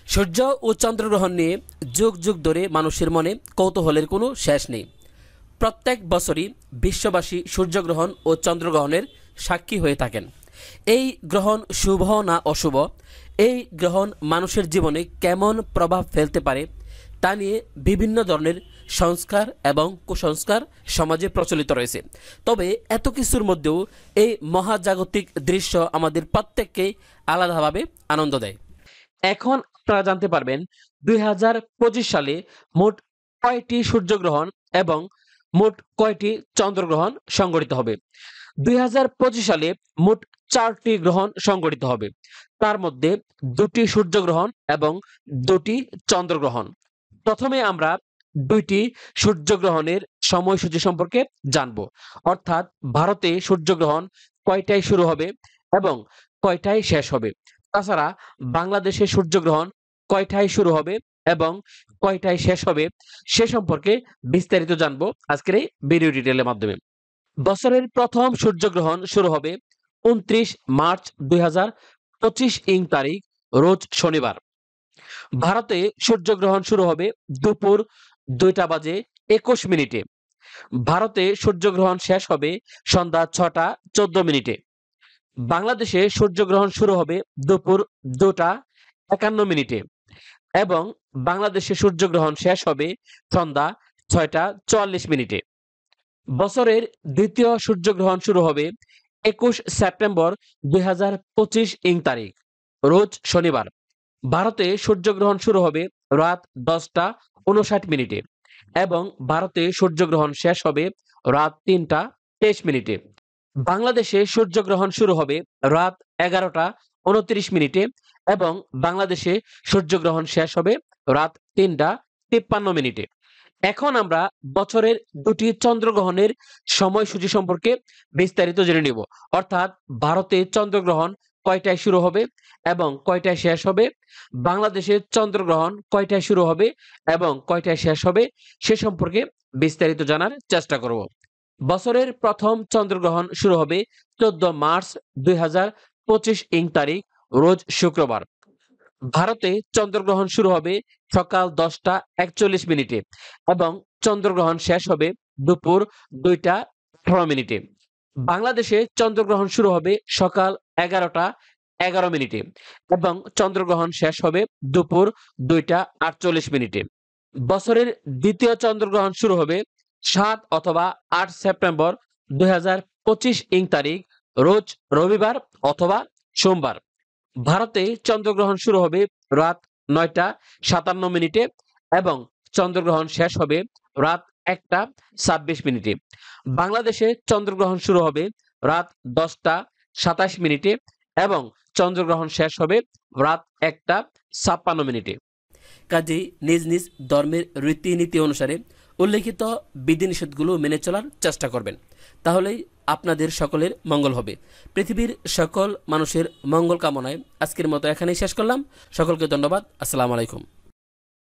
সূর্য ও চন্দ্রগ্রহণ নিয়ে যুগ যুগ ধরে মানুষের মনে কৌতূহলের কোনো শেষ নেই। প্রত্যেক বছরই বিশ্ববাসী সূর্যগ্রহণ ও চন্দ্রগ্রহণের সাক্ষী হয়ে থাকেন। এই গ্রহণ শুভ না অশুভ, এই গ্রহণ মানুষের জীবনে কেমন প্রভাব ফেলতে পারে তা নিয়ে বিভিন্ন ধরনের সংস্কার এবং কুসংস্কার সমাজে প্রচলিত রয়েছে। তবে এত কিছুর মধ্যেও এই মহাজাগতিক দৃশ্য আমাদের প্রত্যেককেই আলাদাভাবে আনন্দ দেয়। এখন আপনারা জানতে পারবেন 2025 সালে মোট কয়টি সূর্যগ্রহণ এবং মোট কয়টি চন্দ্রগ্রহণ সংঘটিত হবে। 2025 সালে মোট 4টি গ্রহণ সংঘটিত হবে, তার মধ্যে 2টি সূর্যগ্রহণ এবং 2টি চন্দ্রগ্রহণ। প্রথমে আমরা 2টি সূর্যগ্রহণের সময়সূচি সম্পর্কে জানব, অর্থাৎ ভারতে সূর্যগ্রহণ কয়টায় শুরু হবে এবং কয়টায় শেষ হবে। তাছাড়া বাংলাদেশে সূর্যগ্রহণ কয়টায় শুরু হবে এবং কয়টায় শেষ হবে সে সম্পর্কে বিস্তারিত জানবো আজকের এই ভিডিও ডিটেইলের মাধ্যমে। বছরের প্রথম সূর্যগ্রহণ শুরু হবে 29 মার্চ 2025 ইং তারিখ, রোজ শনিবার। ভারতে সূর্যগ্রহণ শুরু হবে দুপুর 2টা বাজে 21 মিনিটে। ভারতে সূর্যগ্রহণ শেষ হবে সন্ধ্যা 6টা 14 মিনিটে। বাংলাদেশে সূর্যগ্রহণ শুরু হবে দুপুর 2টা 51 মিনিটে এবং বাংলাদেশে সূর্যগ্রহণ শেষ হবে সন্ধ্যা 6টা 44 মিনিটে। বছরের দ্বিতীয় সূর্যগ্রহণ শুরু হবে 21 সেপ্টেম্বর 2025 ইং তারিখ, রোজ শনিবার। ভারতে সূর্যগ্রহণ শুরু হবে রাত 10টা 59 মিনিটে এবং ভারতে সূর্যগ্রহণ শেষ হবে রাত 3টা 23 মিনিটে। বাংলাদেশে সূর্যগ্রহণ শুরু হবে রাত 11টা 29 মিনিটে এবং বাংলাদেশে সূর্যগ্রহণ শেষ হবে রাত 3টা 53 মিনিটে। এখন আমরা বছরের 2টি চন্দ্রগ্রহণের সময়সূচি সম্পর্কে বিস্তারিত জেনে নেব, অর্থাৎ ভারতে চন্দ্রগ্রহণ কয়টায় শুরু হবে এবং কয়টায় শেষ হবে, বাংলাদেশে চন্দ্রগ্রহণ কয়টায় শুরু হবে এবং কয়টায় শেষ হবে সে সম্পর্কে বিস্তারিত জানার চেষ্টা করব। বছরের প্রথম চন্দ্রগ্রহণ শুরু হবে 14 মার্চ 2025 ইং তারিখ, রোজ শুক্রবার। ভারতে চন্দ্রগ্রহণ শুরু হবে সকাল 10টা 41 মিনিটে এবং চন্দ্রগ্রহণ শেষ হবে দুপুর 2টা 18 মিনিটে। বাংলাদেশে চন্দ্রগ্রহণ শুরু হবে সকাল 11টা 11 মিনিটে এবং চন্দ্রগ্রহণ শেষ হবে দুপুর 2টা 48 মিনিটে। বছরের দ্বিতীয় চন্দ্রগ্রহণ শুরু হবে 7 অথবা 8 সেপ্টেম্বর 2025 ইং তারিখ, রোজ রবিবার অথবা সোমবার। ভারতে চন্দ্রগ্রহণ শুরু হবে রাত 9টা 57 মিনিটে এবং চন্দ্রগ্রহণ শেষ হবে রাত 1টা 26 মিনিটে। বাংলাদেশে চন্দ্রগ্রহণ শুরু হবে রাত 10টা 27 মিনিটে এবং চন্দ্রগ্রহণ শেষ হবে রাত 1টা 56 মিনিটে। কাজেই নিজ নিজ ধর্মের রীতিনীতি অনুসারে উল্লেখিত বিধিনিষেধগুলো মেনে চলার চেষ্টা করবেন, তাহলেই আপনাদের সকলের মঙ্গল হবে। পৃথিবীর সকল মানুষের মঙ্গল কামনায় আজকের মতো এখানেই শেষ করলাম। সকলকে ধন্যবাদ। আসসালামু আলাইকুম।